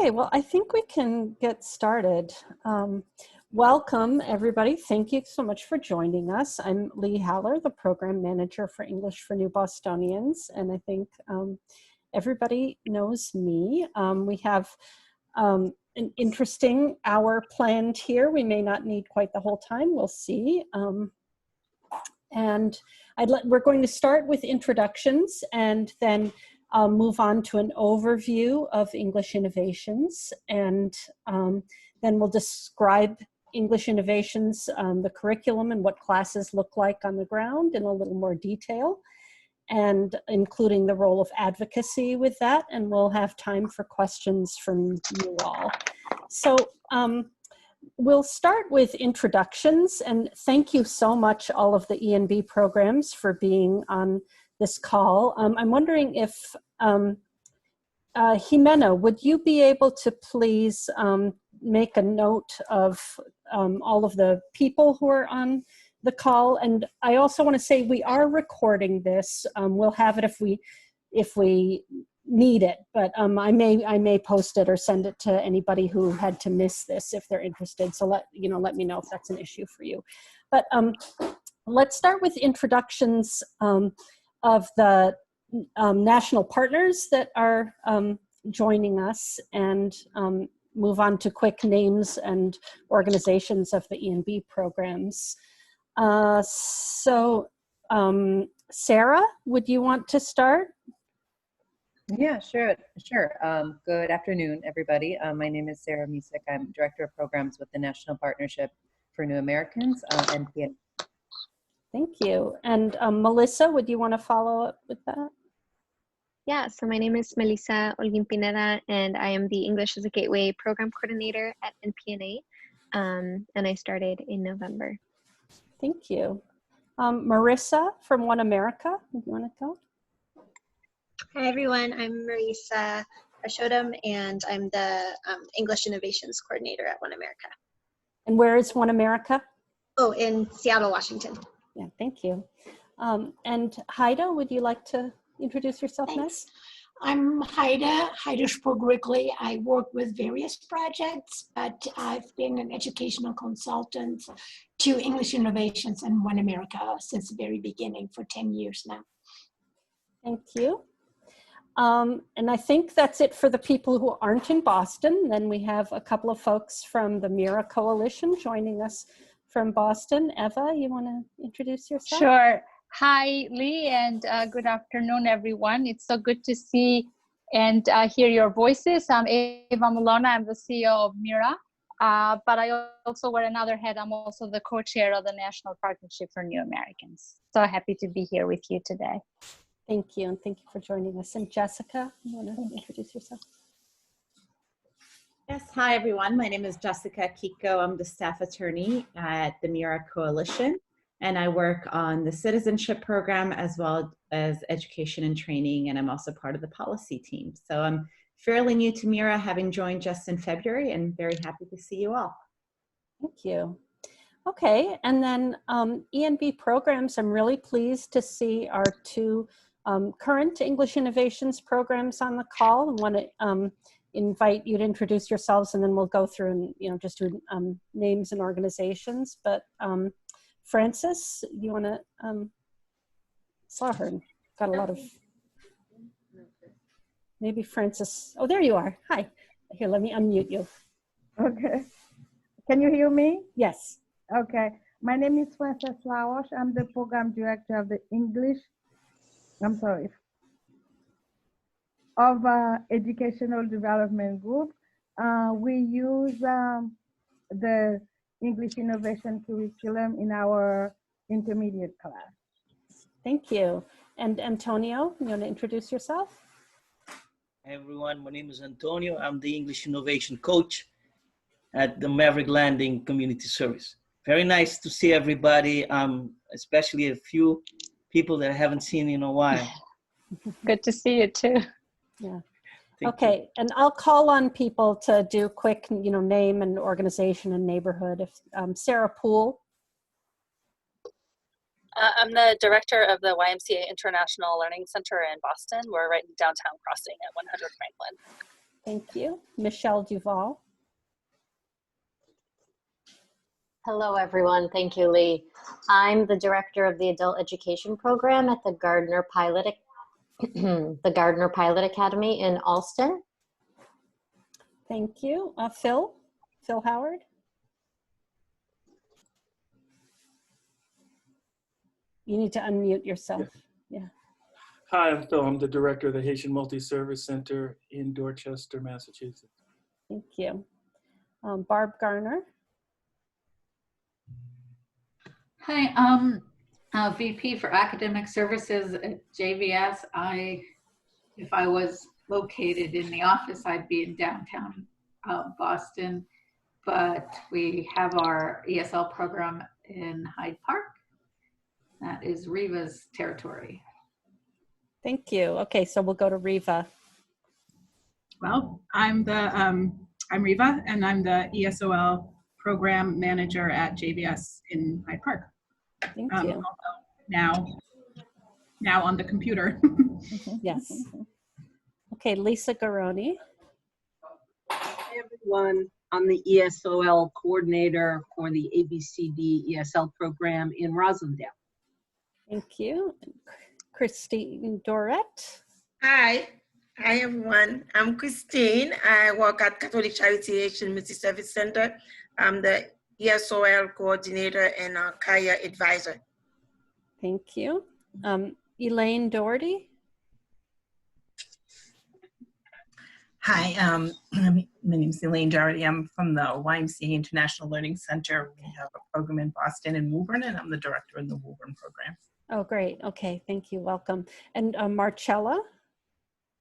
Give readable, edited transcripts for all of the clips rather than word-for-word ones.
Okay, well, I think we can get started. Welcome, everybody. Thank you so much for joining us. I'm Lee Haller, the Program Manager for English for New Bostonians, and I think everybody knows me. We have an interesting hour planned here. We may not need quite the whole time, we'll see. And we're going to start with introductions and then move on to an overview of English innovations, and then we'll describe English innovations, the curriculum and what classes look like on the ground in a little more detail, and including the role of advocacy with that, and we'll have time for questions from you all. So we'll start with introductions, and thank you so much, all of the ENB programs, for being on this call. I'm wondering if, Jimena, would you be able to please make a note of all of the people who are on the call? And I also want to say we are recording this. We'll have it if we need it, but I may post it or send it to anybody who had to miss this if they're interested. So let me know if that's an issue for you. But let's start with introductions of the national partners that are joining us, and move on to quick names and organizations of the ENB programs. Sarah, would you want to start? Yeah, sure. Good afternoon, everybody. My name is Sarah Misek. I'm Director of Programs with the National Partnership for New Americans, NPN. Thank you. And Melissa, would you want to follow up with that? Yeah, so my name is Melissa Olguin Pineda, and I am the English as a Gateway Program Coordinator at NPNA, and I started in November. Thank you. Marissa from One America, do you want to go? Hi everyone, I'm Marisa Ashodam, and I'm the English Innovations Coordinator at One America. And where is One America? Oh, in Seattle, Washington. Yeah, thank you. And Haida, would you like to introduce yourself next? I'm Haida Spurg-Wrigley. I work with various projects, but I've been an educational consultant to English Innovations and One America since the very beginning for 10 years now. Thank you. And I think that's it for the people who aren't in Boston. Then we have a couple of folks from the MIRA Coalition joining us from Boston. Eva, you want to introduce yourself? Sure. Hi, Lee, and good afternoon, everyone. It's so good to see and hear your voices. I'm Eva Molona. I'm the CEO of MIRA, but I also wear another hat. I'm also the co-chair of the National Partnership for New Americans. So happy to be here with you today. Thank you, and thank you for joining us. And Jessica, you want to introduce yourself? Yes, hi everyone. My name is Jessica Kiko. I'm the staff attorney at the MIRA Coalition, and I work on the citizenship program as well as education and training, and I'm also part of the policy team. So I'm fairly new to MIRA, having joined just in February, and very happy to see you all. Thank you. Okay, and then ENB programs, I'm really pleased to see our two current English Innovations programs on the call. I want to invite you to introduce yourselves, and then we'll go through and just do names and organizations. But Francis, you want to, saw her, got a lot of, maybe Francis, oh, there you are. Hi, here, let me unmute you. Okay, can you hear me? Yes. Okay, my name is Frances Lawash. I'm the program director of the Educational Development Group. We use the English Innovation Curriculum in our intermediate class. Thank you. And Antonio, you want to introduce yourself? Hi everyone, my name is Antonio. I'm the English Innovation Coach at the Maverick Landing Community Service. Very nice to see everybody, especially a few people that I haven't seen in a while. Good to see you too. Yeah. Thank okay, you. and I'll call on people to do quick, name and organization and neighborhood. If Sarah Poole. I'm the director of the YMCA International Learning Center in Boston. We're right in downtown Crossing at 100 Franklin. Thank you. Michelle Duval. Hello, everyone. Thank you, Lee. I'm the director of the Adult Education Program at the Gardner Pilot, the Gardner Pilot Academy in Alston. Thank you. Phil Howard. You need to unmute yourself. Yeah. Hi, I'm Phil. I'm the director of the Haitian Multi-Service Center in Dorchester, Massachusetts. Thank you. Barb Garner. Hi, I'm VP for Academic Services at JVS. If I was located in the office, I'd be in downtown Boston, but we have our ESL program in Hyde Park. That is Riva's territory. Thank you. Okay, so we'll go to Riva. Well, I'm Riva, and I'm the ESOL program manager at JVS in Hyde Park. Thank you. Also now on the computer. Yes. Okay, Lisa Garoni. Hi, everyone. I'm the ESOL coordinator for the ABCD ESL program in Roslindale. Thank you. Christine Dorette. Hi. Hi, everyone. I'm Christine. I work at Catholic Charity Haitian Multi-Service Center. I'm the ESOL coordinator and Kaya advisor. Thank you. Elaine Doherty. Hi, my name is Elaine Doherty. I'm from the YMCA International Learning Center. We have a program in Boston and Woburn, and I'm the director in the Woburn program. Oh, great. Okay, thank you. Welcome. And Marcella.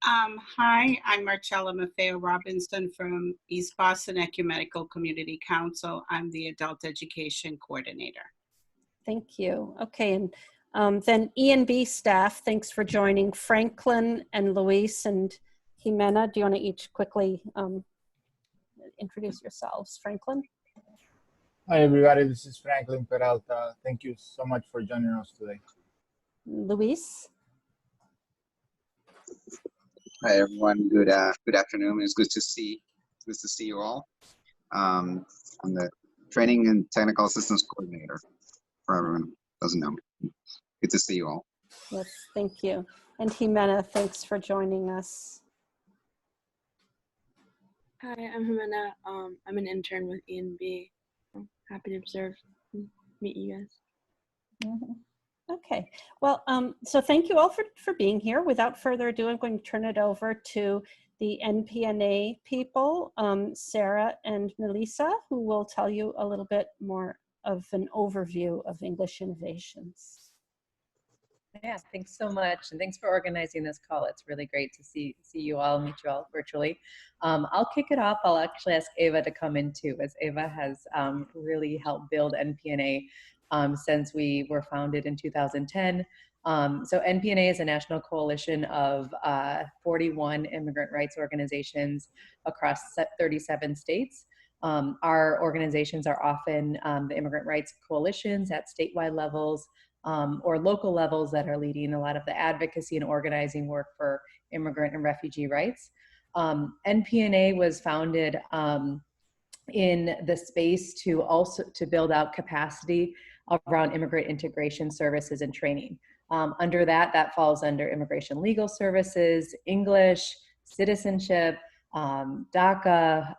Hi, I'm Marcella Maffeo Robinson from East Boston Ecumenical Community Council. I'm the Adult Education Coordinator. Thank you. Okay, and then E&B staff, thanks for joining. Franklin and Luis and Jimena, do you want to each quickly introduce yourselves? Franklin? Hi, everybody. This is Franklin Peralta. Thank you so much for joining us today. Luis? Hi, everyone. Good afternoon. It's good to see you all. I'm the Training and Technical Assistance Coordinator, for everyone who doesn't know. Good to see you all. Yes, thank you. And Jimena, thanks for joining us. Hi, I'm Jimena. I'm an intern with E&B. I'm happy to observe and meet you guys. Mm-hmm. Okay, well, so thank you all for being here. Without further ado, I'm going to turn it over to the NPNA people, Sarah and Melissa, who will tell you a little bit more of an overview of English Innovations. Yeah, thanks so much. And thanks for organizing this call. It's really great to see you all, meet you all virtually. I'll kick it off. I'll actually ask Ava to come in too, as Ava has really helped build NPNA since we were founded in 2010. So NPNA is a national coalition of 41 immigrant rights organizations across 37 states. Our organizations are often the immigrant rights coalitions at statewide levels or local levels that are leading a lot of the advocacy and organizing work for immigrant and refugee rights. NPNA was founded in the space to build out capacity around immigrant integration services and training. Under that falls under immigration legal services, English, citizenship, DACA,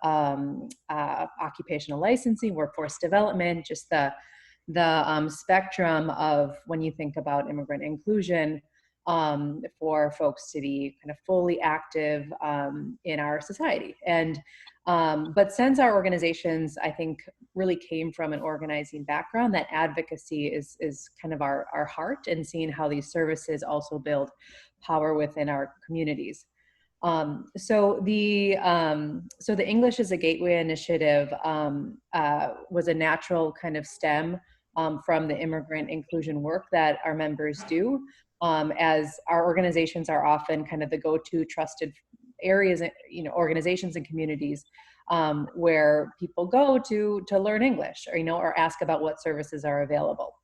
occupational licensing, workforce development, just the spectrum of when you think about immigrant inclusion for folks to be kind of fully active in our society. And but since our organizations, I think, really came from an organizing background, that advocacy is kind of our heart, and seeing how these services also build power within our communities. So the English as a Gateway initiative was a natural kind of stem from the immigrant inclusion work that our members do, as our organizations are often kind of the go-to trusted areas, organizations and communities where people go to learn English, or or ask about what services are available.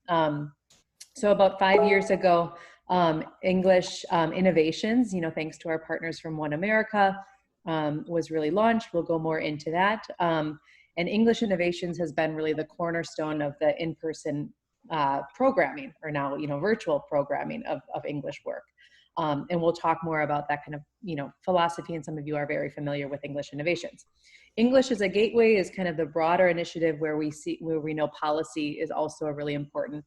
So about 5 years ago, English Innovations, thanks to our partners from One America, was really launched. We'll go more into that. And English Innovations has been really the cornerstone of the in-person programming, or now, virtual programming of English work. And we'll talk more about that kind of, philosophy, and some of you are very familiar with English Innovations. English as a Gateway is kind of the broader initiative where we know policy is also a really important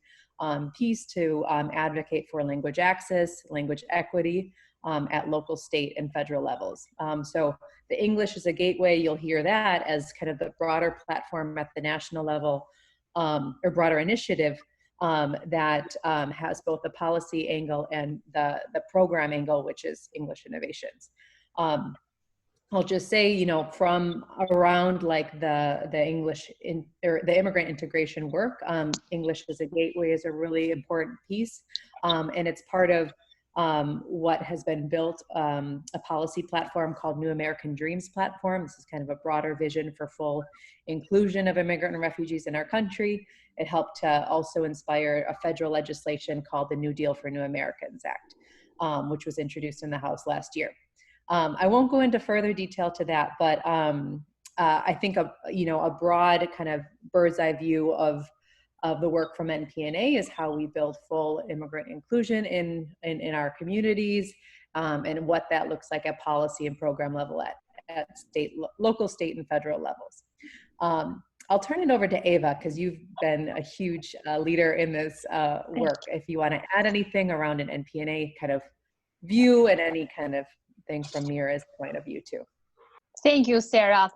piece to advocate for language access, language equity at local, state, and federal levels. So the English as a Gateway, you'll hear that as kind of the broader platform at the national level, or broader initiative that has both the policy angle and the program angle, which is English Innovations. I'll just say, from around like the English or the immigrant integration work, English as a Gateway is a really important piece, and it's part of what has been built, a policy platform called New American Dreams Platform. This is kind of a broader vision for full inclusion of immigrant and refugees in our country. It helped to also inspire a federal legislation called the New Deal for New Americans Act, which was introduced in the House last year. I won't go into further detail to that, but I think a broad kind of bird's eye view of the work from NPNA is how we build full immigrant inclusion in our communities, and what that looks like at policy and program level at local, state, and federal levels. I'll turn it over to Eva, because you've been a huge leader in this work. If you want to add anything around an NPNA kind of view and any kind of thing from Mira's point of view too. Thank you, Sarah,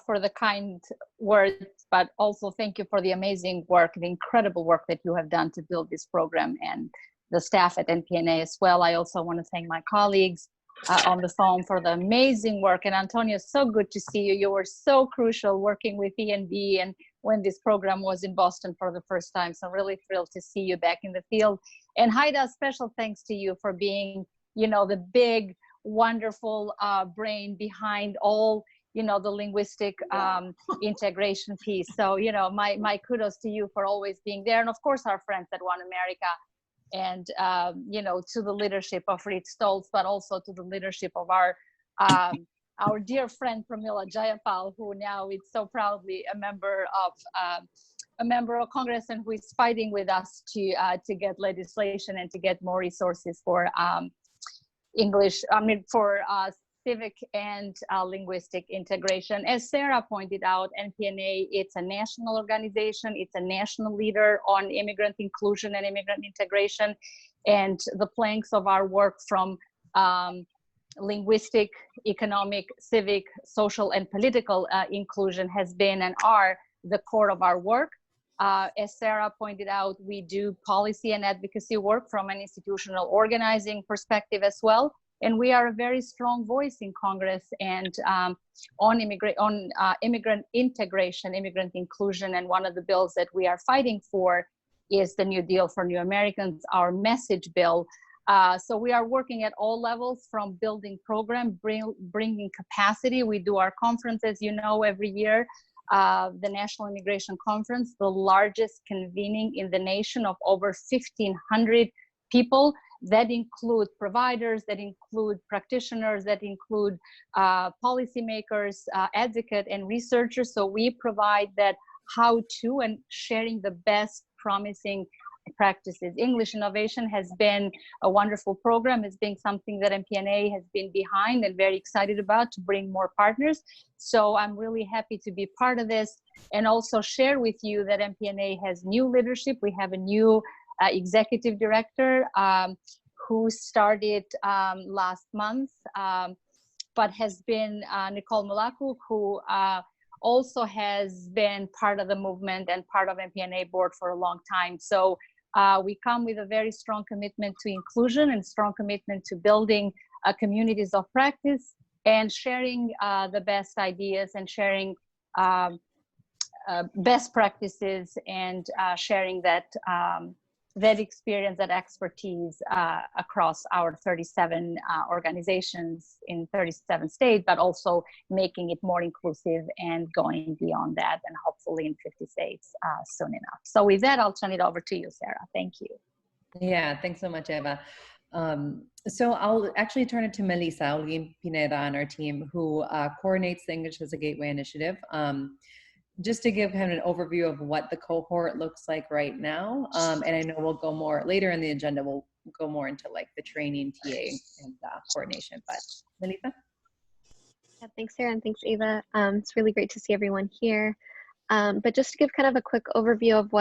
for the kind words, but also thank you for the amazing work, the incredible work that you have done to build this program, and the staff at NPNA as well. I also want to thank my colleagues on the phone for the amazing work. And Antonio, so good to see you. You were so crucial working with ENB and when this program was in Boston for the first time. So really thrilled to see you back in the field. And Haida, special thanks to you for being, the big, wonderful brain behind all the linguistic integration piece. So my kudos to you for always being there, and of course our friends at One America, and to the leadership of Reed Stoltz, but also to the leadership of our dear friend Pramila Jayapal, who now is so proudly a member of Congress, and who is fighting with us to get legislation and to get more resources for civic and linguistic integration. As Sarah pointed out, NPNA, it's a national organization. It's a national leader on immigrant inclusion and immigrant integration. And the planks of our work from linguistic, economic, civic, social, and political inclusion has been and are the core of our work. As Sarah pointed out, we do policy and advocacy work from an institutional organizing perspective as well. And we are a very strong voice in Congress and on immigrant integration, immigrant inclusion. And one of the bills that we are fighting for is the New Deal for New Americans, our message bill. So we are working at all levels, from building program, bringing capacity. We do our conferences, every year. The National Immigration Conference, the largest convening in the nation of over 1,500 people. That include providers, that include practitioners, that include policymakers, advocates, and researchers. So we provide that how-to and sharing the best promising practices. English Innovation has been a wonderful program. It's been something that NPNA has been behind and very excited about to bring more partners. So I'm really happy to be part of this, and also share with you that NPNA has new leadership. We have a new executive director who started last month, but has been Nicole Mulakuk, who also has been part of the movement and part of NPNA board for a long time. So we come with a very strong commitment to inclusion and strong commitment to building communities of practice and sharing the best ideas and sharing best practices and sharing that experience, that expertise across our 37 organizations in 37 states, but also making it more inclusive and going beyond that, and hopefully in 50 states soon enough. So with that, I'll turn it over to you, Sarah. Thank you. Yeah, thanks so much, Eva. So I'll actually turn it to Melissa Olguin Pineda on our team, who coordinates the English as a Gateway initiative. Just to give kind of an overview of what the cohort looks like right now. And I know we'll go more later in the agenda, we'll go more into like the training, TA, and coordination, but Melissa? Yeah, thanks, Sarah, and thanks, Ava. It's really great to see everyone here. But just to give kind of a quick overview of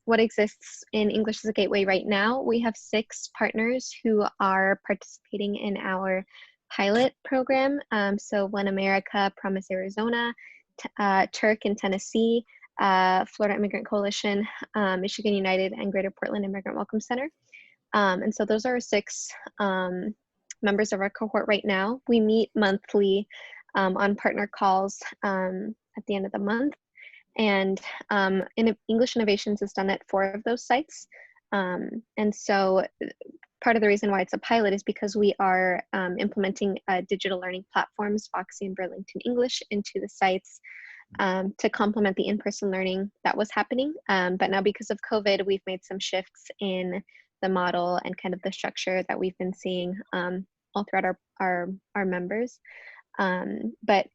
what exists in English as a Gateway right now, we have 6 partners who are participating in our pilot program. So One America, Promise Arizona, Turk in Tennessee, Florida Immigrant Coalition, Michigan United, and Greater Portland Immigrant Welcome Center. And so those are our 6 members of our cohort right now. We meet monthly on partner calls at the end of the month. And English Innovations is done at 4 of those sites. And so part of the reason why it's a pilot is because we are implementing digital learning platforms, Foxy and Burlington English, into the sites to complement the in-person learning that was happening. But now because of COVID, we've made some shifts in the model and kind of the structure that we've been seeing all throughout our members. But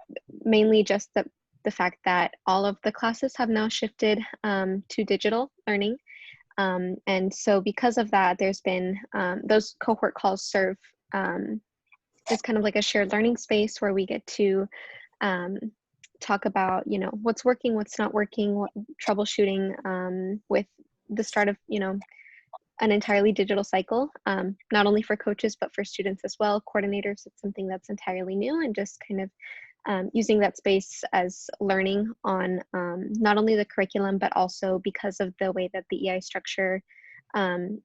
mainly just the fact that all of the classes have now shifted to digital learning. And so because of that, there's been those cohort calls serve as kind of like a shared learning space where we get to talk about, you know, what's working, what's not working, what troubleshooting with the start of, you know, an entirely digital cycle, not only for coaches, but for students as well, coordinators. It's something that's entirely new, and just kind of using that space as learning on not only the curriculum, but also because of the way that the EI structure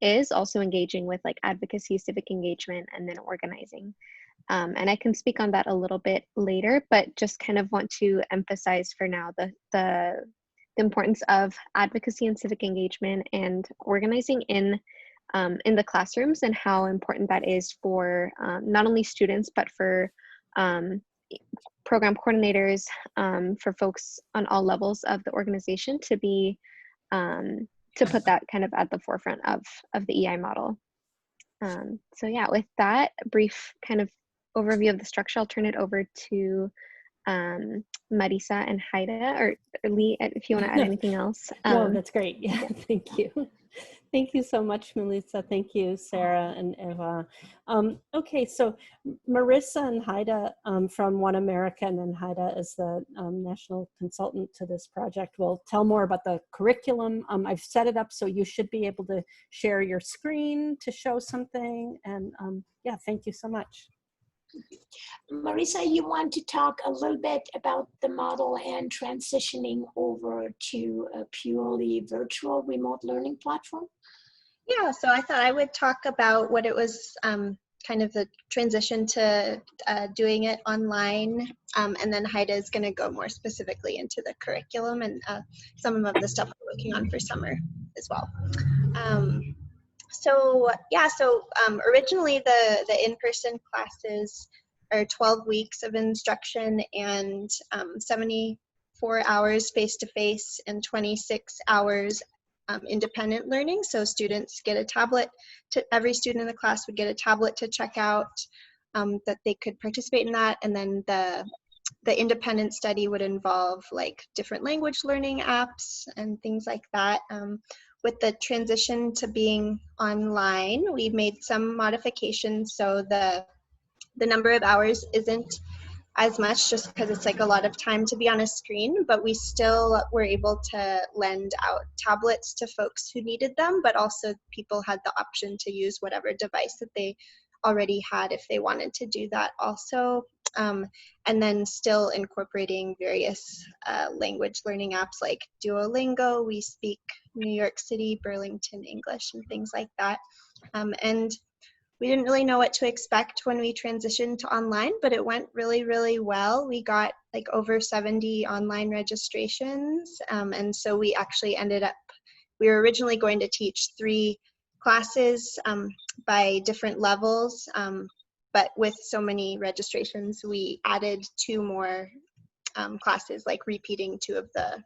is also engaging with like advocacy, civic engagement, and then organizing. And I can speak on that a little bit later, but just kind of want to emphasize for now the importance of advocacy and civic engagement and organizing in the classrooms, and how important that is for not only students, but for program coordinators, for folks on all levels of the organization to be to put that kind of at the forefront of the EI model. So yeah, with that brief kind of overview of the structure, I'll turn it over to Marisa and Haida, or Lee, if you want to add anything else. No, that's great. Yeah, thank you. Thank you so much, Melissa. Thank you, Sarah and Eva. Okay, so Marisa and Haida from One America, and then Haida is the national consultant to this project, will tell more about the curriculum. I've set it up so you should be able to share your screen to show something. And yeah, thank you so much. Marisa, you want to talk a little bit about the model and transitioning over to a purely virtual remote learning platform? Yeah, so I thought I would talk about what it was, kind of the transition to doing it online, and then Haida is going to go more specifically into the curriculum and some of the stuff we're working on for summer as well. So yeah, so originally the in-person classes are 12 weeks of instruction and 74 hours face-to-face and 26 hours independent learning. So students get a tablet, every student in the class would get a tablet to check out that they could participate in that. And then the independent study would involve like different language learning apps and things like that. With the transition to being online, we've made some modifications. So the number of hours isn't as much, just because it's like a lot of time to be on a screen, but we still were able to lend out tablets to folks who needed them, but also people had the option to use whatever device that they already had if they wanted to do that also. And then still incorporating various language learning apps like Duolingo, We Speak New York City, Burlington English, and things like that. And we didn't really know what to expect when we transitioned to online, but it went really, really well. We got like over 70 online registrations. And so we actually ended up, we were originally going to teach 3 classes by different levels. But with so many registrations, we added 2 more classes, like repeating 2 of the,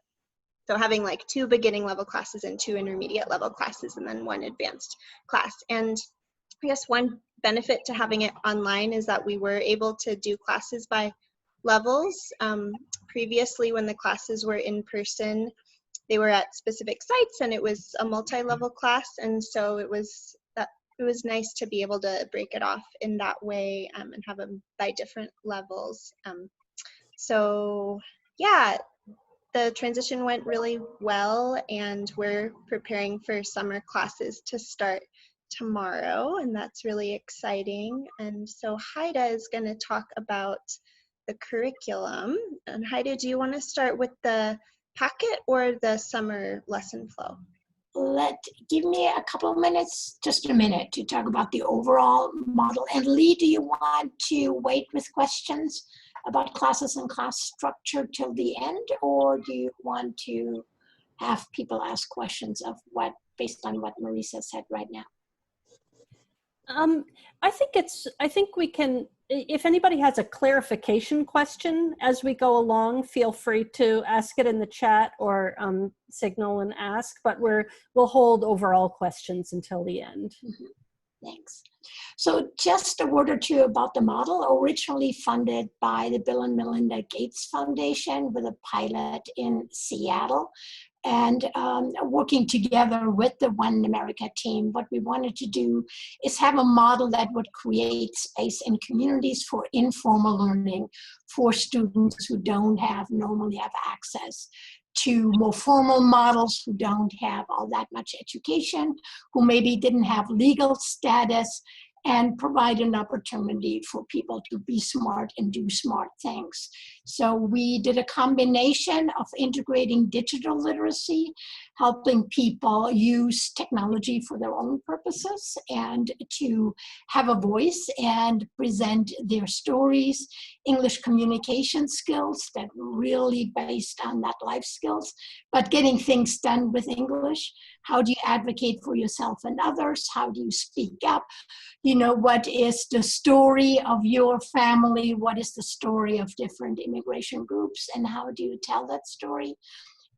so having like 2 beginning level classes and 2 intermediate level classes, and then 1 advanced class. And I guess one benefit to having it online is that we were able to do classes by levels. Previously, when the classes were in person, they were at specific sites and it was a multi-level class, and so it was nice to be able to break it off in that way and have them by different levels. So yeah, the transition went really well, and we're preparing for summer classes to start tomorrow, and that's really exciting. And so Haida is going to talk about the curriculum. And Haida, do you want to start with the packet or the summer lesson flow? Give me a couple of minutes, just a minute, to talk about the overall model. And Lee, do you want to wait with questions about classes and class structure till the end, or do you want to have people ask questions of what, based on what Marisa said right now? I think we can, if anybody has a clarification question as we go along, feel free to ask it in the chat or signal and ask, but we'll hold overall questions until the end. Thanks. So just a word or two about the model, originally funded by the Bill and Melinda Gates Foundation with a pilot in Seattle. And working together with the One America team, what we wanted to do is have a model that would create space in communities for informal learning for students who don't normally have access to more formal models, who don't have all that much education, who maybe didn't have legal status, and provide an opportunity for people to be smart and do smart things. So we did a combination of integrating digital literacy, helping people use technology for their own purposes and to have a voice and present their stories, English communication skills that were really based on that life skills, but getting things done with English. How do you advocate for yourself and others? How do you speak up? You know, what is the story of your family? What is the story of different immigration groups? And how do you tell that story?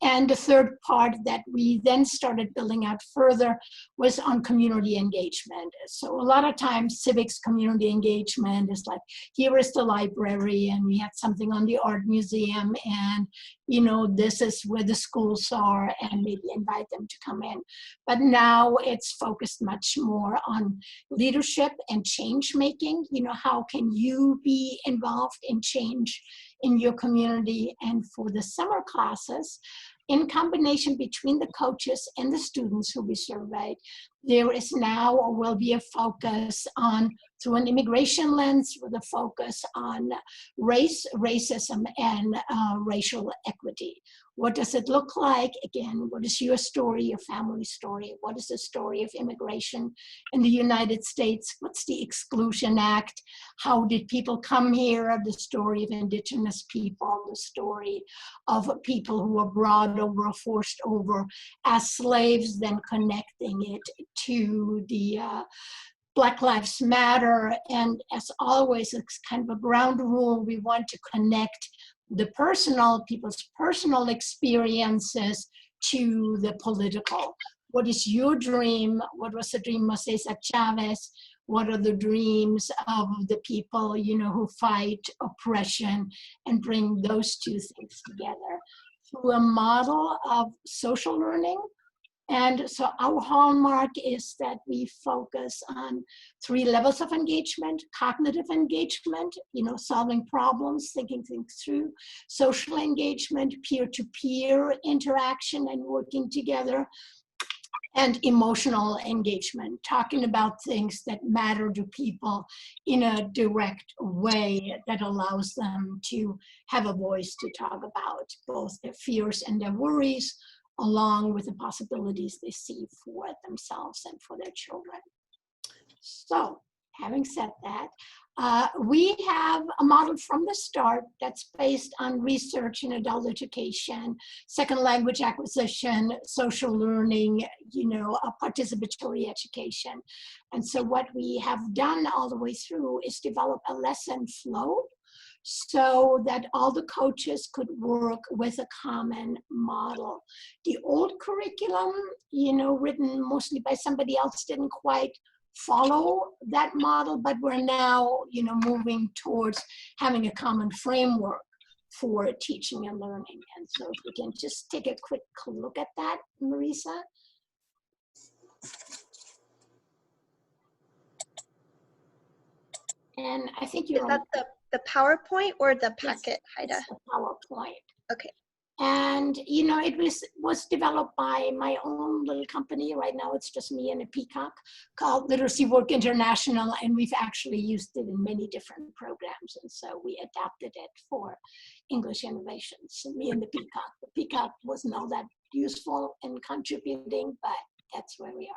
And the third part that we then started building out further was on community engagement. So a lot of times civics community engagement is like, here is the library and we had something on the art museum and, you know, this is where the schools are and maybe invite them to come in. But now it's focused much more on leadership and change making. You know, how can you be involved in change in your community? And for the summer classes, in combination between the coaches and the students who we surveyed, there is now or will be a focus on, through an immigration lens, with a focus on race, racism, and racial equity. What does it look like? Again, what is your story, your family story? What is the story of immigration in the United States? What's the Exclusion Act? How did people come here? The story of indigenous people, the story of people who were brought over, forced over as slaves, then connecting it to the Black Lives Matter. And as always, it's kind of a ground rule. We want to connect the people's personal experiences to the political. What is your dream? What was the dream of Cesar Chavez? What are the dreams of the people, you know, who fight oppression, and bring those two things together through a model of social learning. And so our hallmark is that we focus on 3 levels of engagement: cognitive engagement, you know, solving problems, thinking things through; social engagement, peer-to-peer interaction and working together; and emotional engagement, talking about things that matter to people in a direct way that allows them to have a voice to talk about both their fears and their worries, along with the possibilities they see for themselves and for their children. So, having said that, we have a model from the start that's based on research in adult education, second language acquisition, social learning, you know, participatory education. And so what we have done all the way through is develop a lesson flow so that all the coaches could work with a common model. The old curriculum, you know, written mostly by somebody else, didn't quite follow that model, but we're now, moving towards having a common framework for teaching and learning. And so if we can just take a quick look at that, Marisa. And I think you're Is that the PowerPoint or the packet, Haida? It's the PowerPoint. Okay. And, it was developed by my own little company. Right now, it's just me and a peacock called Literacy Work International. And we've actually used it in many different programs. And so we adapted it for English Innovations, me and the peacock. The peacock wasn't all that useful in contributing, but that's where we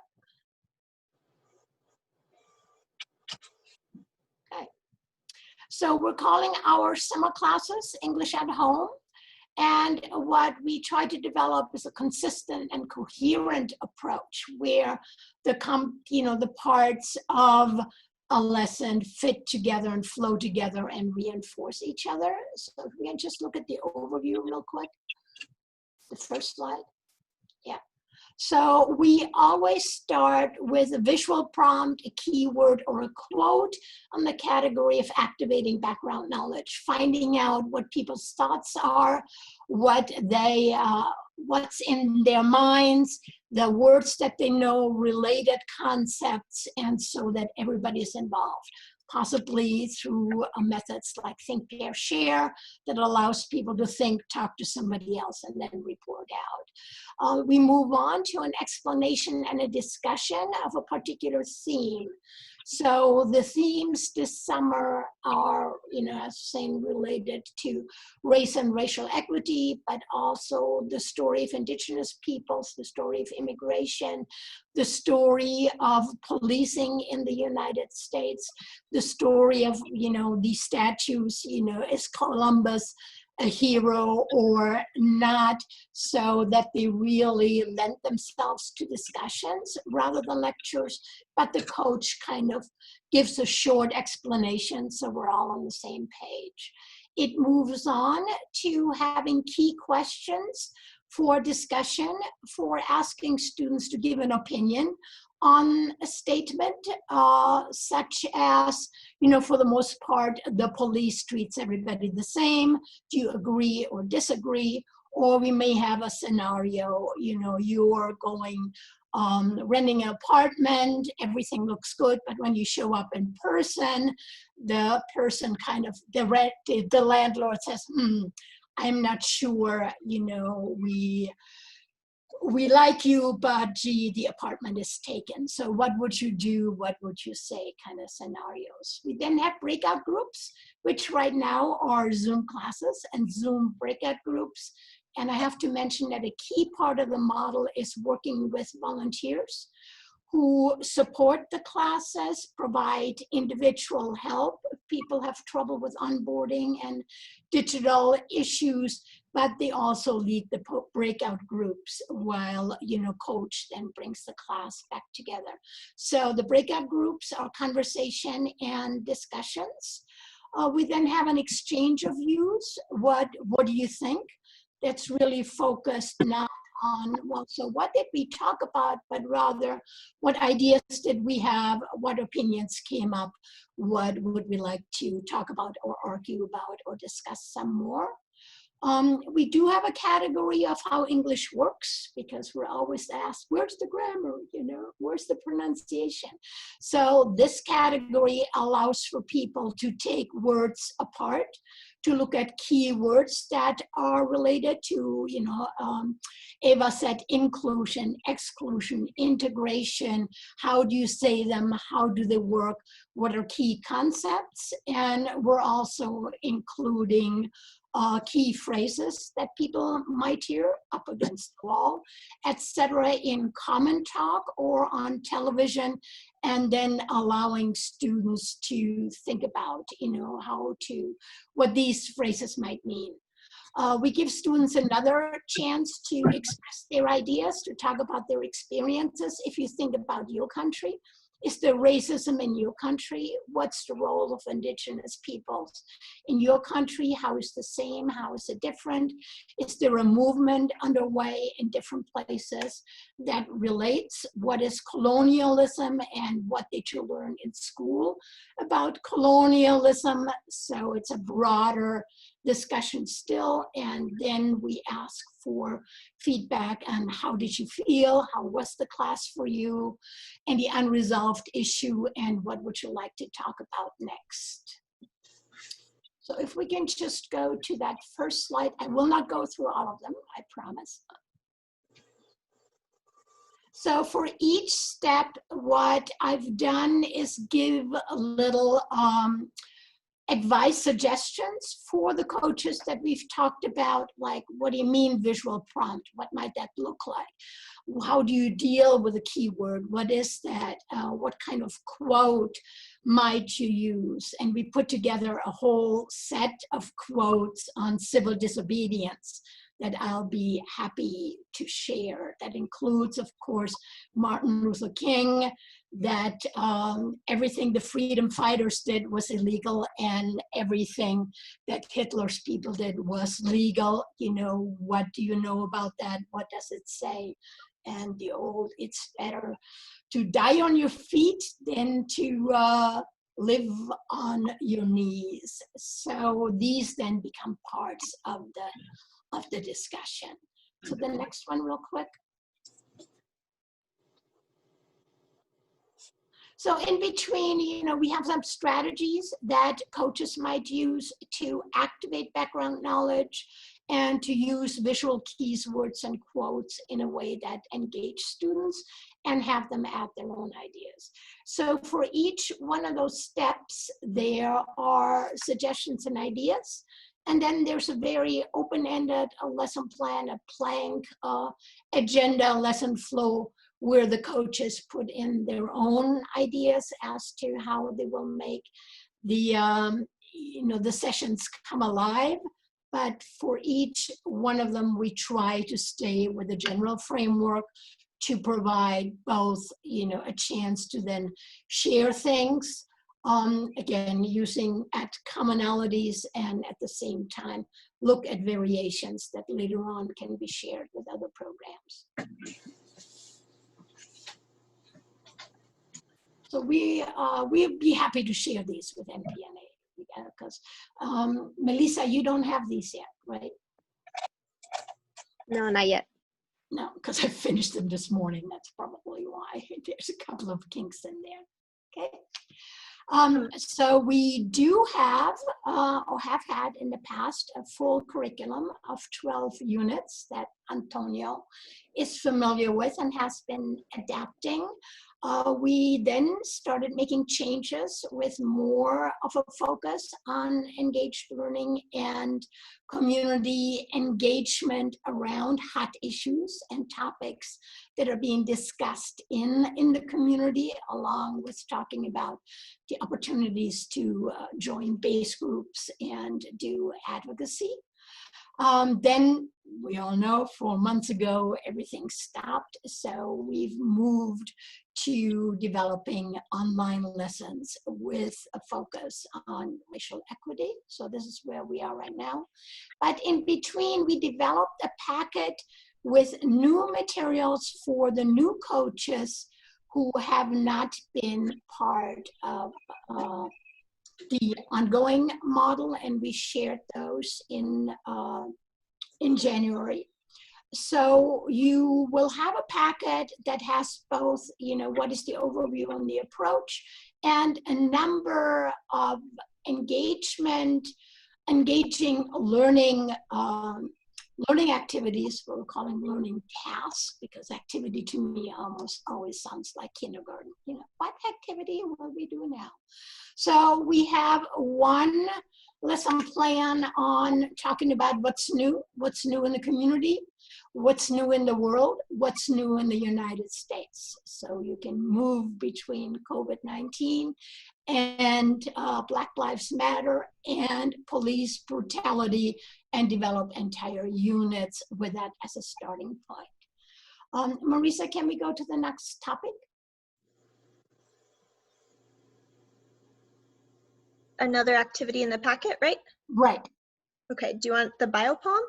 are. Okay. So we're calling our summer classes English at Home. And what we try to develop is a consistent and coherent approach where the parts of a lesson fit together and flow together and reinforce each other. So if we can just look at the overview real quick, the first slide. Yeah. So we always start with a visual prompt, a keyword, or a quote on the category of activating background knowledge, finding out what people's thoughts are, what's in their minds, the words that they know, related concepts, and so that everybody's involved, possibly through methods like think, pair, share that allows people to think, talk to somebody else, and then report out. We move on to an explanation and a discussion of a particular theme. So the themes this summer are, as saying, related to race and racial equity, but also the story of indigenous peoples, the story of immigration, the story of policing in the United States, the story of, these statues, is Columbus a hero or not, so that they really lend themselves to discussions rather than lectures, but the coach kind of gives a short explanation so we're all on the same page. It moves on to having key questions for discussion, for asking students to give an opinion on a statement, such as, for the most part, the police treats everybody the same. Do you agree or disagree? Or we may have a scenario, you're going, renting an apartment, everything looks good, but when you show up in person, the person kind of, the landlord says, I'm not sure, we like you, but gee, the apartment is taken. So what would you do? What would you say? Kind of scenarios. We then have breakout groups, which right now are Zoom classes and Zoom breakout groups. And I have to mention that a key part of the model is working with volunteers who support the classes, provide individual help if people have trouble with onboarding and digital issues, but they also lead the breakout groups while, coach then brings the class back together. So the breakout groups are conversation and discussions. We then have an exchange of views. What do you think? That's really focused not on, well, so what did we talk about, but rather what ideas did we have, what opinions came up, what would we like to talk about or argue about or discuss some more. We do have a category of how English works, because we're always asked, where's the grammar, where's the pronunciation? So this category allows for people to take words apart, to look at keywords that are related to, Eva said inclusion, exclusion, integration. How do you say them? How do they work? What are key concepts? And we're also including key phrases that people might hear up against the wall, etc., in common talk or on television, and then allowing students to think about, what these phrases might mean. We give students another chance to express their ideas, to talk about their experiences. If you think about your country, Is there racism in your country? What's the role of indigenous peoples in your country? How is the same? How is it different? Is there a movement underway in different places that relates what is colonialism and what did you learn in school about colonialism? So it's a broader discussion still, and then we ask for feedback on how did you feel, how was the class for you, any unresolved issue, and what would you like to talk about next. So if we can just go to that first slide. I will not go through all of them, I promise. So for each step, what I've done is give a little advice suggestions for the coaches that we've talked about, like what do you mean visual prompt? What might that look like? How do you deal with a keyword? What is that? What kind of quote might you use? And we put together a whole set of quotes on civil disobedience that I'll be happy to share. That includes, of course, Martin Luther King, that everything the freedom fighters did was illegal and everything that Hitler's people did was legal. You know, what do you know about that? What does it say? And the old, it's better to die on your feet than to live on your knees. So these then become parts of the discussion. So the next one real quick. So in between, you know, we have some strategies that coaches might use to activate background knowledge and to use visual keys, words, and quotes in a way that engage students and have them add their own ideas. So for each one of those steps, there are suggestions and ideas. And then there's a very open-ended lesson plan, a plank, agenda, lesson flow, where the coaches put in their own ideas as to how they will make the, the sessions come alive. But for each one of them, we try to stay with a general framework to provide both, a chance to then share things, again, using at commonalities and at the same time, look at variations that later on can be shared with other programs. So we'd be happy to share these with MPNA because Melissa, you don't have these yet, right? No, not yet. No, because I finished them this morning. That's probably why. There's a couple of kinks in there. Okay. So we do have, or have had in the past, a full curriculum of 12 units that Antonio is familiar with and has been adapting. We then started making changes with more of a focus on engaged learning and community engagement around hot issues and topics that are being discussed in the community, along with talking about the opportunities to join base groups and do advocacy. Then we all know 4 months ago, everything stopped. So we've moved to developing online lessons with a focus on racial equity. So this is where we are right now. But in between, we developed a packet with new materials for the new coaches who have not been part of the ongoing model, and we shared those in January. So you will have a packet that has both, what is the overview on the approach and a number of engaging learning activities. We're calling learning tasks because activity to me almost always sounds like kindergarten. What activity will we do now? So we have one lesson plan on talking about what's new in the community, what's new in the world, what's new in the United States. So you can move between COVID-19 and Black Lives Matter and police brutality and develop entire units with that as a starting point. Marisa, can we go to the next topic? another activity in the packet, right? Right. Okay, do you want the biopalm?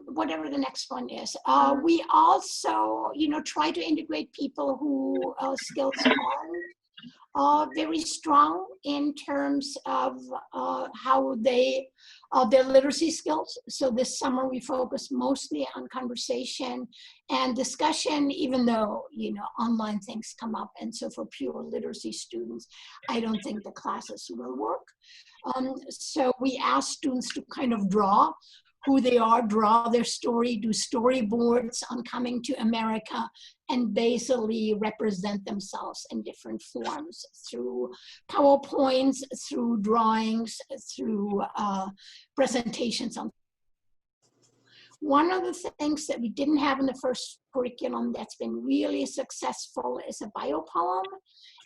Whatever the next one is. We also, try to integrate people who skills aren't very strong in terms of how their literacy skills. So this summer we focus mostly on conversation and discussion, even though, online things come up. And so for pure literacy students, I don't think the classes will work. So we ask students to kind of draw who they are, draw their story, do storyboards on coming to America, and basically represent themselves in different forms through PowerPoints, through drawings, through presentations. One of the things that we didn't have in the first curriculum that's been really successful is a biopoem,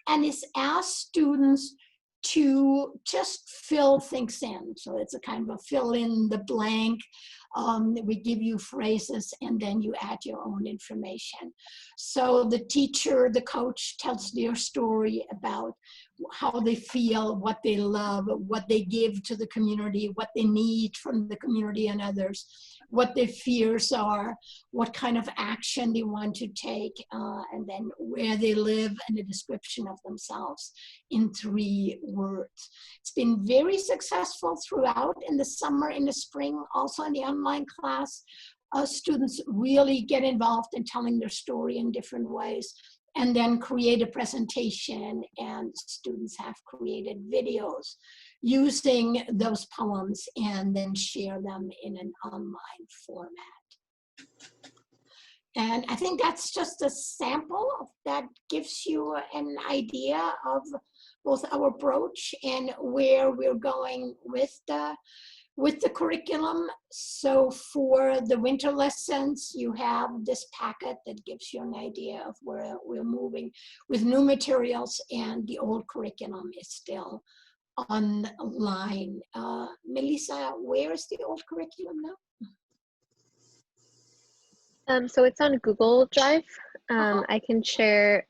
and it's asked students to just fill things in. So it's a kind of a fill in the blank. We give you phrases and then you add your own information. So the teacher, the coach tells their story about how they feel, what they love, what they give to the community, what they need from the community and others, what their fears are, what kind of action they want to take, and then where they live and a description of themselves in 3 words. It's been very successful throughout in the summer, in the spring, also in the online class. Students really get involved in telling their story in different ways, and then create a presentation, and students have created videos using those poems and then share them in an online format. And I think that's just a sample that gives you an idea of both our approach and where we're going with the curriculum. So for the winter lessons, you have this packet that gives you an idea of where we're moving with new materials, and the old curriculum is still online. Melissa, where is the old curriculum now? So it's on Google Drive. I can share,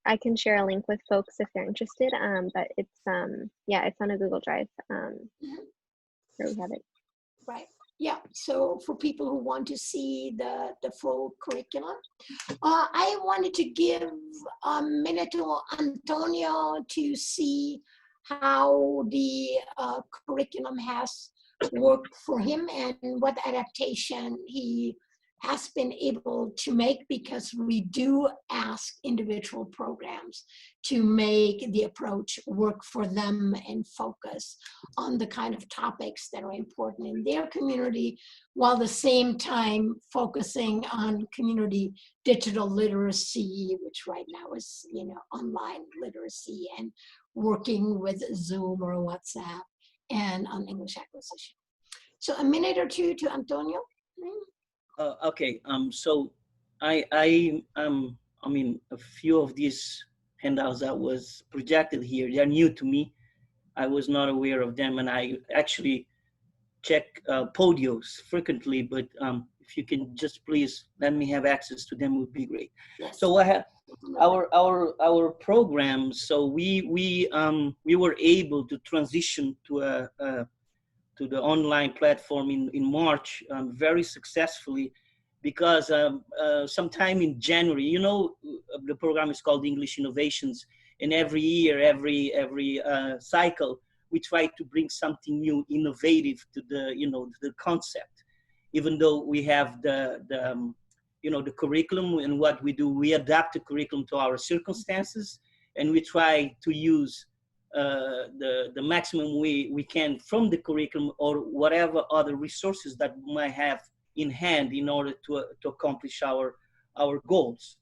I can share a link with folks if they're interested. But it's it's on a Google Drive. Where we have it. Right. Yeah. So for people who want to see the full curriculum, I wanted to give a minute to Antonio to see how the curriculum has worked for him and what adaptation he has been able to make, because we do ask individual programs to make the approach work for them and focus on the kind of topics that are important in their community, while at the same time focusing on community digital literacy, which right now is, online literacy, and working with Zoom or WhatsApp, and on English acquisition. So a minute or two to Antonio. Okay. So I mean, a few of these handouts that was projected here, they're new to me. I was not aware of them, and I actually check Podios frequently. But if you can just please let me have access to them, would be great. Yes. So I have our program. So we were able to transition to the online platform in March very successfully, because sometime in January, the program is called English Innovations, and every year, every cycle, we try to bring something new, innovative to the concept. Even though we have the curriculum, and what we do, we adapt the curriculum to our circumstances, and we try to use the maximum we can from the curriculum or whatever other resources that we might have in hand in order to accomplish our goals.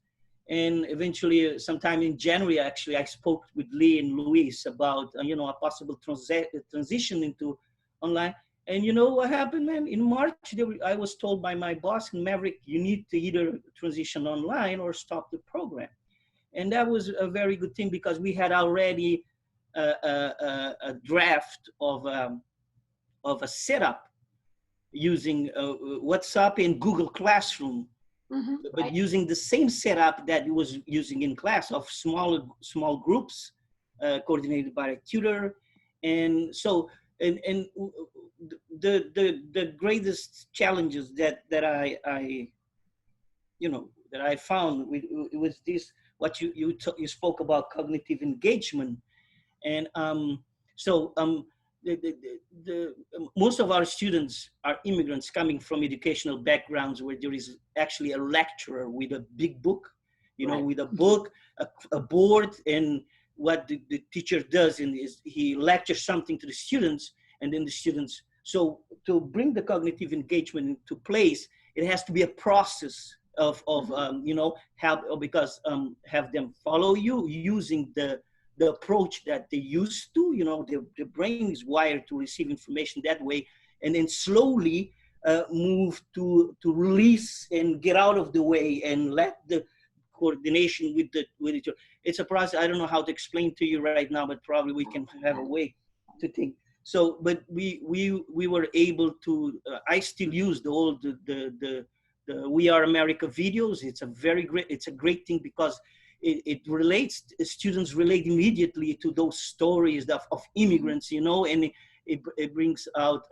And eventually, sometime in January, actually, I spoke with Lee and Luis about a possible transition into online. And you know what happened, man? In March, I was told by my boss in Maverick, you need to either transition online or stop the program. And that was a very good thing, because we had already a draft of a setup using WhatsApp and Google Classroom, but using the same setup that it was using in class of small groups, coordinated by a tutor. And so, and the greatest challenges that I you know, that I found with this, what you spoke about, cognitive engagement. And most of our students are immigrants coming from educational backgrounds where there is actually a lecturer with a big book, you know, with a book, a board, and what the teacher does is he lectures something to the students, and then the students. So to bring the cognitive engagement into place, it has to be a process of you know, have them follow you using the approach that they used to, you know, the brain is wired to receive information that way, and then slowly move to release and get out of the way and let the coordination with each other. It's a process. I don't know how to explain to you right now, but probably we can have a way to think. So, but we were able to. I still use the old the We Are America videos. It's a great thing because it relates. Students relate immediately to those stories of immigrants, you know, and it brings out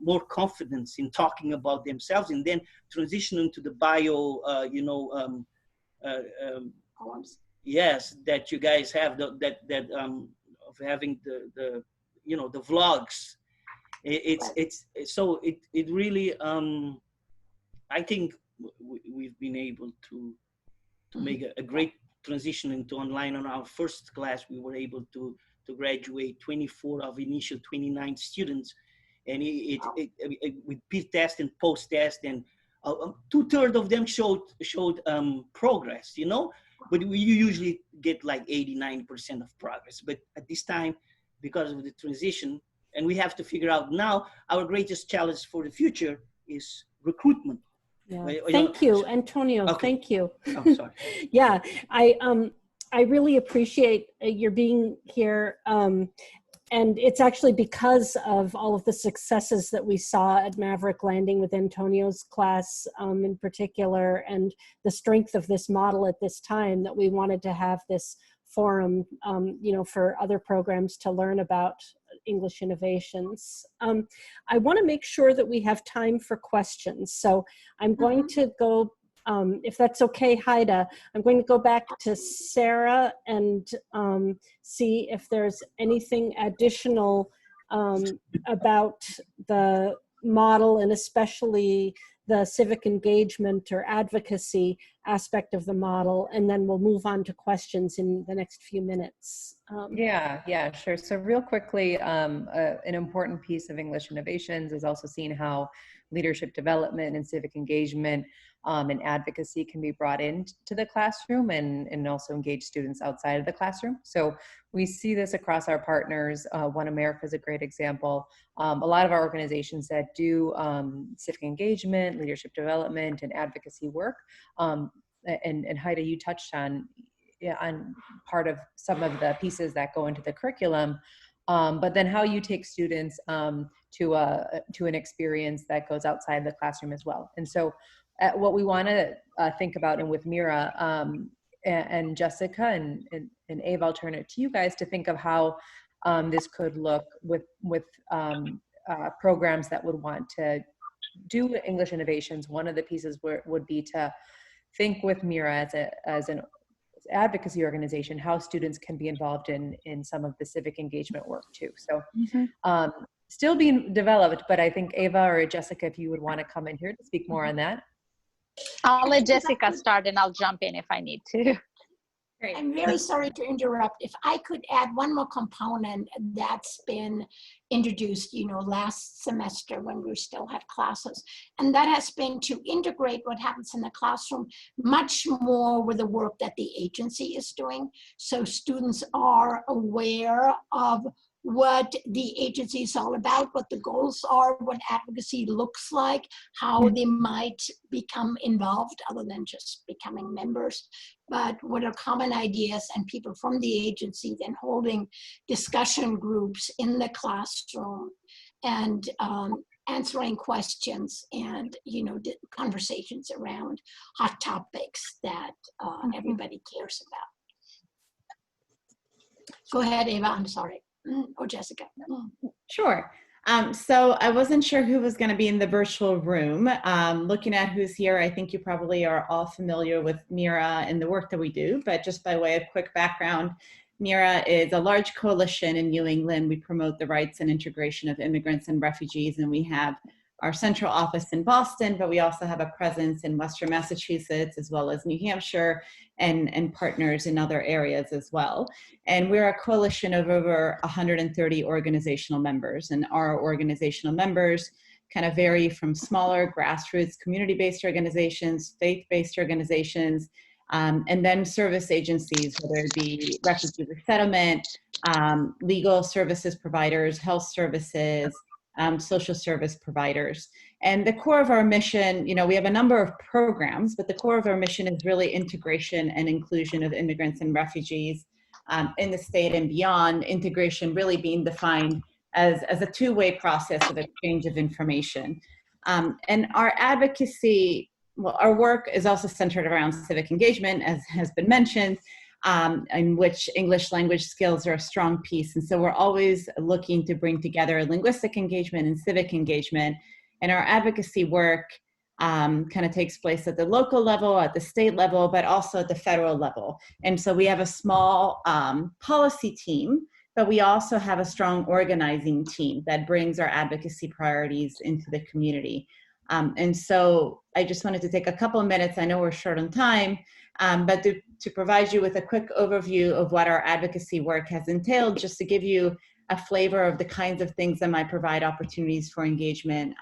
more confidence in talking about themselves, and then transition into the bio, you know. Poems. Yes, that you guys have of having the you know, the vlogs. It really I think we've been able to make a great transition into online. On our first class, we were able to graduate 24 of initial 29 students, and with pre-test and post-test, and 2/3 of them showed progress, you know, but you usually get like 80-90% of progress. But at this time, because of the transition, and we have to figure out now, our greatest challenge for the future is recruitment. Yeah. You Thank know, you, Antonio. okay. Thank you. Oh, sorry. Yeah, I really appreciate your being here. And it's actually because of all of the successes that we saw at Maverick Landing with Antonio's class in particular, and the strength of this model at this time, that we wanted to have this forum, you know, for other programs to learn about English innovations. I want to make sure that we have time for questions. So I'm going to go, if that's okay, Haida, I'm going to go back to Sarah and see if there's anything additional about the model, and especially the civic engagement or advocacy aspect of the model, and then we'll move on to questions in the next few minutes. Yeah, sure. So real quickly, an important piece of English Innovations is also seeing how leadership development and civic engagement and advocacy can be brought into the classroom and also engage students outside of the classroom. So we see this across our partners. One America is a great example. A lot of our organizations that do civic engagement, leadership development, and advocacy work. And Haida, you touched on part of some of the pieces that go into the curriculum, but then how you take students to an experience that goes outside the classroom as well. And so what we want to think about, and with Mira and Jessica and Ava, I'll turn it to you guys to think of how this could look with programs that would want to do English innovations. One of the pieces would be to think with Mira as an advocacy organization, how students can be involved in some of the civic engagement work too. So still being developed, but I think Ava or Jessica, if you would want to come in here to speak more on that. I'll let Jessica start and I'll jump in if I need to. Great. I'm very sorry to interrupt. If I could add one more component that's been introduced, you know, last semester when we still had classes, and that has been to integrate what happens in the classroom much more with the work that the agency is doing. So students are aware of what the agency is all about, what the goals are, what advocacy looks like, how they might become involved other than just becoming members, but what are common ideas, and people from the agency then holding discussion groups in the classroom and answering questions and, you know, conversations around hot topics that everybody cares about. Go ahead, Ava, I'm sorry. Or Jessica. Sure. So I wasn't sure who was going to be in the virtual room. Looking at who's here, I think you probably are all familiar with MIRA and the work that we do, but just by way of quick background, MIRA is a large coalition in New England. We promote the rights and integration of immigrants and refugees, and we have our central office in Boston, but we also have a presence in Western Massachusetts as well as New Hampshire and partners in other areas as well. And we're a coalition of over 130 organizational members, and our organizational members kind of vary from smaller grassroots community-based organizations, faith-based organizations, and then service agencies, whether it be refugee resettlement, legal services providers, health services, social service providers. And the core of our mission, you know, we have a number of programs, but the core of our mission is really integration and inclusion of immigrants and refugees in the state and beyond, integration really being defined as a two-way process of exchange of information. And our advocacy, well, our work is also centered around civic engagement, as has been mentioned, in which English language skills are a strong piece. And so we're always looking to bring together linguistic engagement and civic engagement. And our advocacy work kind of takes place at the local level, at the state level, but also at the federal level. And so we have a small policy team, but we also have a strong organizing team that brings our advocacy priorities into the community. And so I just wanted to take a couple of minutes, I know we're short on time, but to provide you with a quick overview of what our advocacy work has entailed, just to give you a flavor of the kinds of things that might provide opportunities for engagement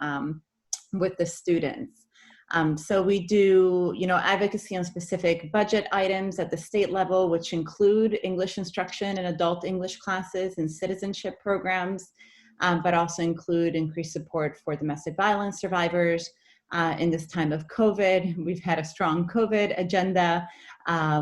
with the students. So we do, you know, advocacy on specific budget items at the state level, which include English instruction and adult English classes and citizenship programs, but also include increased support for domestic violence survivors. In this time of COVID, we've had a strong COVID agenda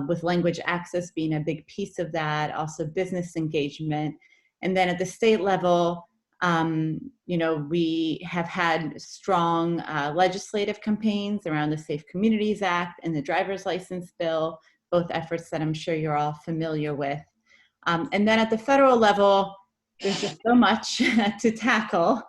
with language access being a big piece of that, also business engagement. And then at the state level, you know, we have had strong legislative campaigns around the Safe Communities Act and the Driver's License Bill, both efforts that I'm sure you're all familiar with. And then at the federal level, there's just so much to tackle.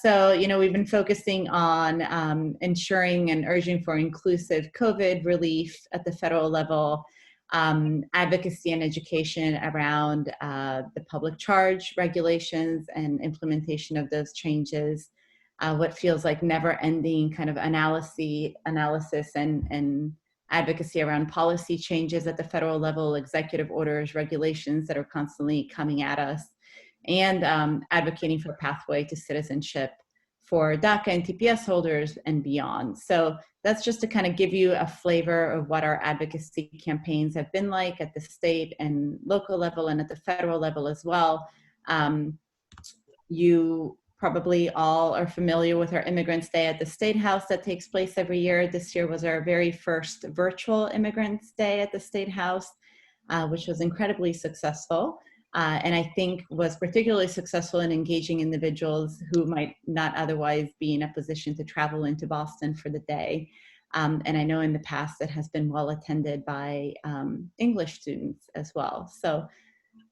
So, you know, we've been focusing on ensuring and urging for inclusive COVID relief at the federal level, advocacy and education around the public charge regulations and implementation of those changes, what feels like never-ending kind of analysis and advocacy around policy changes at the federal level, executive orders, regulations that are constantly coming at us, and advocating for a pathway to citizenship for DACA and TPS holders and beyond. So that's just to kind of give you a flavor of what our advocacy campaigns have been like at the state and local level and at the federal level as well. You probably all are familiar with our Immigrants Day at the State House that takes place every year. This year was our very first virtual Immigrants Day at the State House, which was incredibly successful. And I think was particularly successful in engaging individuals who might not otherwise be in a position to travel into Boston for the day. And I know in the past it has been well attended by English students as well. So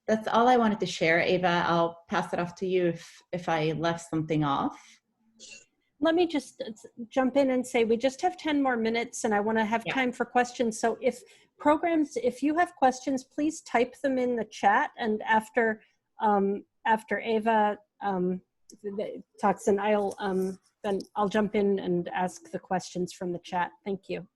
that's all I wanted to share. Ava, I'll pass it off to you if I left something off. Let me just jump in and say we just have 10 more minutes and I want to have time for questions. So if you have questions, please type them in the chat, and after Ava talks, and then I'll jump in and ask the questions from the chat. Thank you.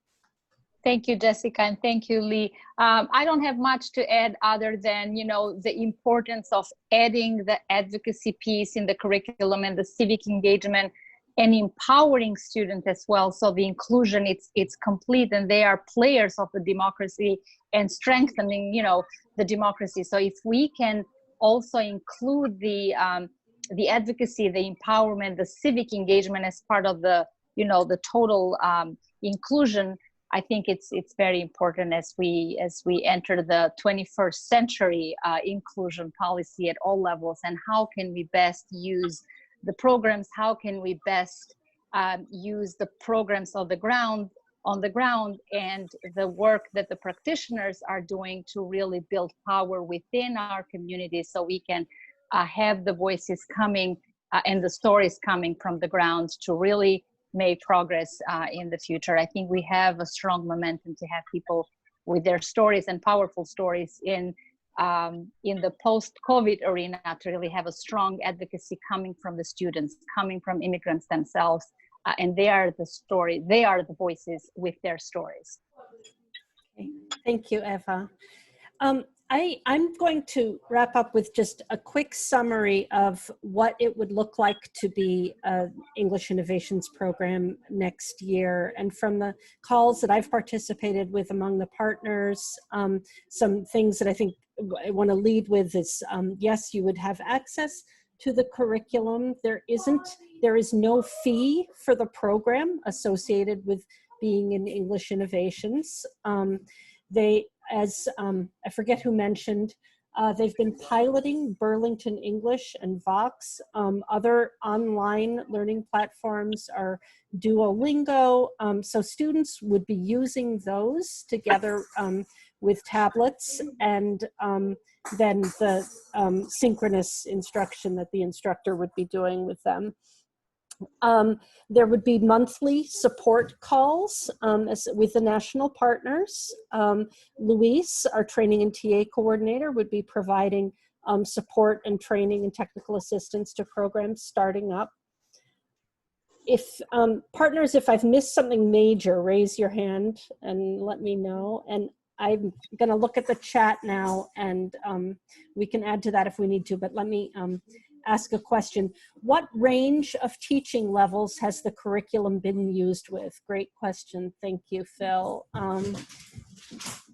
Thank you, Jessica, and thank you, Lee. I don't have much to add other than, you know, the importance of adding the advocacy piece in the curriculum and the civic engagement and empowering students as well. So the inclusion, it's complete, and they are players of the democracy and strengthening, you know, the democracy. So if we can also include the advocacy, the empowerment, the civic engagement as part of the, you know, the total inclusion, I think it's very important as we enter the 21st century inclusion policy at all levels. And how can we best use the programs? How can we best use the programs on the ground on the ground, and the work that the practitioners are doing to really build power within our community so we can have the voices coming and the stories coming from the ground to really make progress in the future. I think we have a strong momentum to have people with their stories and powerful stories in the post-COVID arena to really have a strong advocacy coming from the students, coming from immigrants themselves, and they are the story, they are the voices with their stories. Okay. Thank you, Eva. I'm going to wrap up with just a quick summary of what it would look like to be an English Innovations program next year. And from the calls that I've participated with among the partners, some things that I think I want to lead with is, yes, you would have access to the curriculum. There is no fee for the program associated with being in English Innovations. I forget who mentioned, they've been piloting Burlington English and Vox. Other online learning platforms are Duolingo. So students would be using those together with tablets, and then the synchronous instruction that the instructor would be doing with them. There would be monthly support calls with the national partners. Luis, our training and TA coordinator, would be providing support and training and technical assistance to programs starting up. If partners, if I've missed something major, raise your hand and let me know. And I'm going to look at the chat now, and we can add to that if we need to, but let me ask a question. What range of teaching levels has the curriculum been used with? Great question. Thank you, Phil.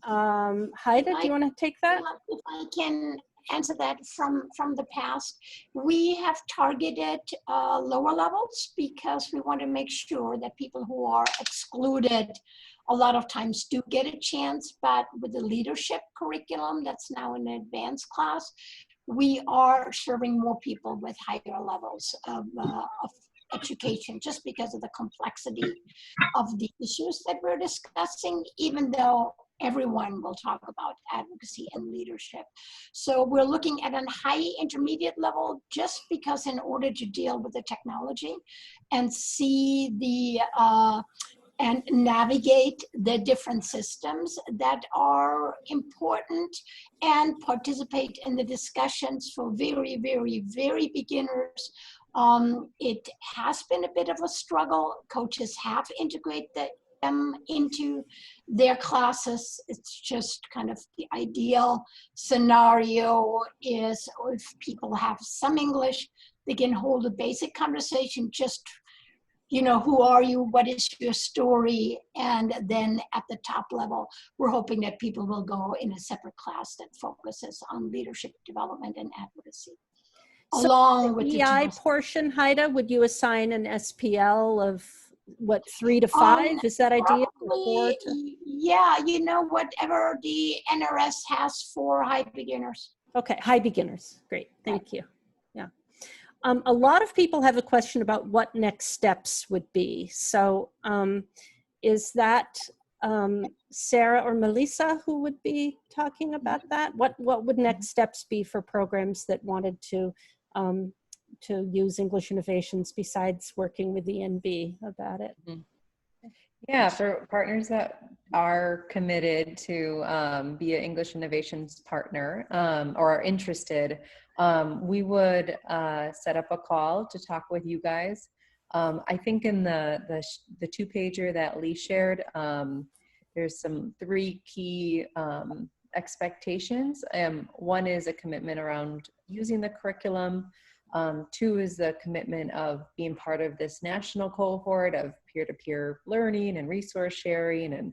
Haida, do you want to take that? If I can answer that from the past, we have targeted lower levels because we want to make sure that people who are excluded a lot of times do get a chance, but with the leadership curriculum that's now an advanced class, we are serving more people with higher levels of education just because of the complexity of the issues that we're discussing, even though everyone will talk about advocacy and leadership. So we're looking at a high intermediate level just because in order to deal with the technology and see the and navigate the different systems that are important and participate in the discussions for very, very, very beginners. It has been a bit of a struggle. Coaches have integrated them into their classes. It's just kind of the ideal scenario is if people have some English, they can hold a basic conversation, just who are you? What is your story? And then at the top level, we're hoping that people will go in a separate class that focuses on leadership development and advocacy. So Along with the EI portion, Haida, would you assign an SPL of what, 3 to 5? Is that ideal? Yeah, whatever the NRS has for high beginners. Okay, high beginners. Great, thank you. Yeah. A lot of people have a question about what next steps would be. So is that Sarah or Melissa who would be talking about that? What would next steps be for programs that wanted to use English Innovations besides working with ENB about it? Yeah, for partners that are committed to be an English Innovations partner or are interested, we would set up a call to talk with you guys. I think in the 2-pager that Lee shared, there's 3 key expectations. One is a commitment around using the curriculum. 2 is the commitment of being part of this national cohort of peer-to-peer learning and resource sharing and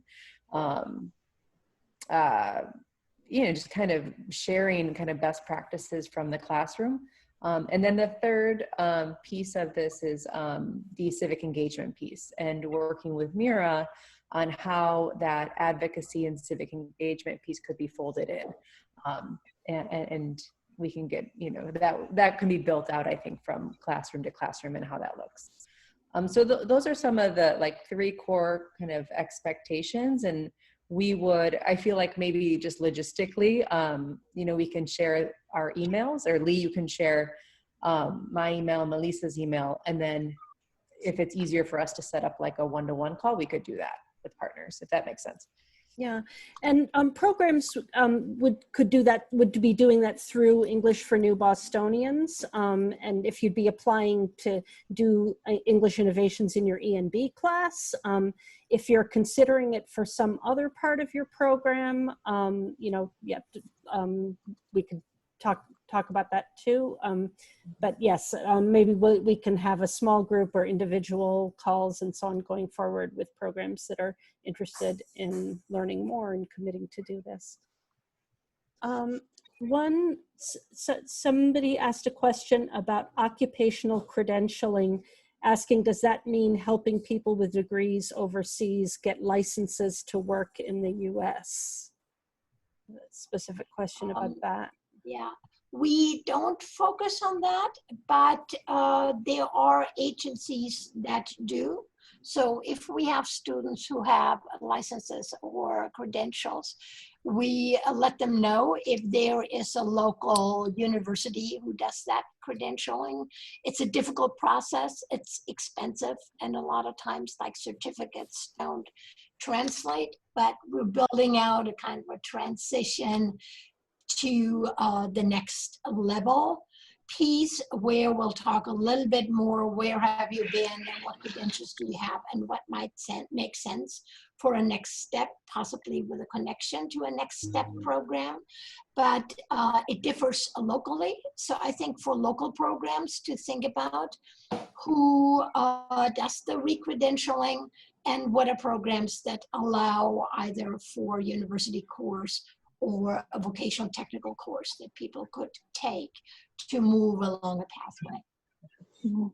just kind of sharing kind of best practices from the classroom. And then the 3rd piece of this is the civic engagement piece and working with Mira on how that advocacy and civic engagement piece could be folded in. And we can get, that can be built out, I think, from classroom to classroom and how that looks. So those are some of the like 3 core kind of expectations. And we would, I feel like maybe just logistically, you know, we can share our emails, or Lee, you can share my email, Melissa's email. And then if it's easier for us to set up like a one-to-one call, we could do that with partners, if that makes sense. Yeah, and programs would be doing that through English for New Bostonians. And if you'd be applying to do English innovations in your ENB class, if you're considering it for some other part of your program, you know, yeah, we could talk about that too. But yes, maybe we can have a small group or individual calls and so on going forward with programs that are interested in learning more and committing to do this. Somebody asked a question about occupational credentialing, asking, does that mean helping people with degrees overseas get licenses to work in the US? A specific question about that. Yeah, we don't focus on that, but there are agencies that do. So if we have students who have licenses or credentials, we let them know if there is a local university who does that credentialing. It's a difficult process, it's expensive, and a lot of times like certificates don't translate, but we're building out a kind of a transition to the next level piece where we'll talk a little bit more, where have you been and what credentials do you have and what might make sense for a next step, possibly with a connection to a next step program. But it differs locally. So I think for local programs to think about who does the re-credentialing and what are programs that allow either for university course or a vocational technical course that people could take to move along a pathway. Mm-hmm.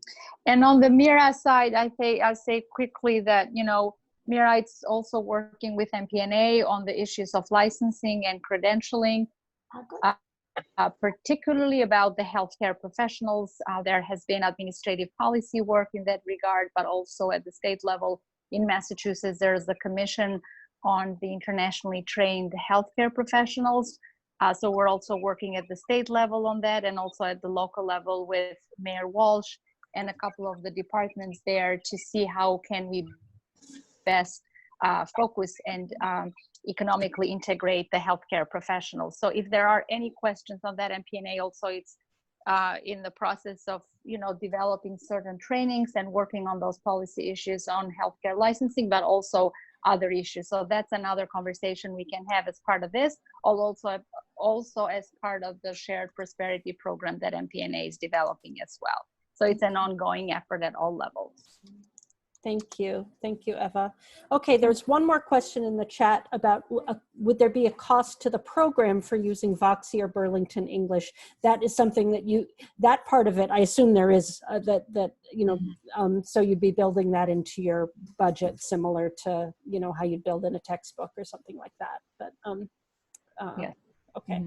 And on the MIRA side, I'll say quickly that, you know, MIRA is also working with MPNA on the issues of licensing and credentialing, particularly about the healthcare professionals. There has been administrative policy work in that regard, but also at the state level in Massachusetts, there's the Commission on the internationally trained healthcare professionals. So we're also working at the state level on that, and also at the local level with Mayor Walsh and a couple of the departments there to see how can we best focus and economically integrate the healthcare professionals. So if there are any questions on that, MPNA also it's in the process of, you know, developing certain trainings and working on those policy issues on healthcare licensing, but also other issues. So that's another conversation we can have as part of this, also as part of the Shared Prosperity program that MPNA is developing as well. So it's an ongoing effort at all levels. Thank you, Eva. Okay, there's one more question in the chat about would there be a cost to the program for using Voxy or Burlington English? That is something that that part of it, I assume there is, you know, so you'd be building that into your budget, similar to, you know, how you'd build in a textbook or something like that. But yeah, okay.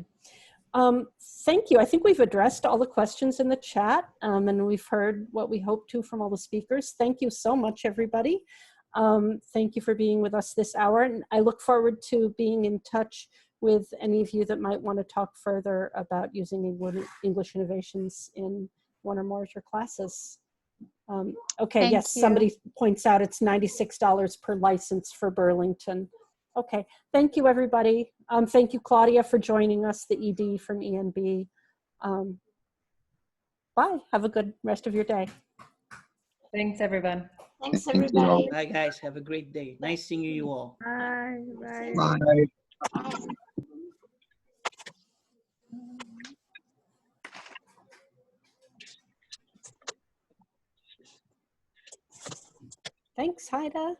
Thank you. I think we've addressed all the questions in the chat, and we've heard what we hope to from all the speakers. Thank you so much, everybody. Thank you for being with us this hour, and I look forward to being in touch with any of you that might want to talk further about using English innovations in one or more of your classes. Okay, Thank yes, you. somebody points out it's $96 per license for Burlington. Okay, thank you, everybody. Thank you, Claudia, for joining us, the ED from ENB. Bye, have a good rest of your day. Thanks, everyone. Thanks, Thank you everybody. all. Bye, guys. Have a great day. Nice seeing you all. Bye. Bye. Bye. Thanks, Haida.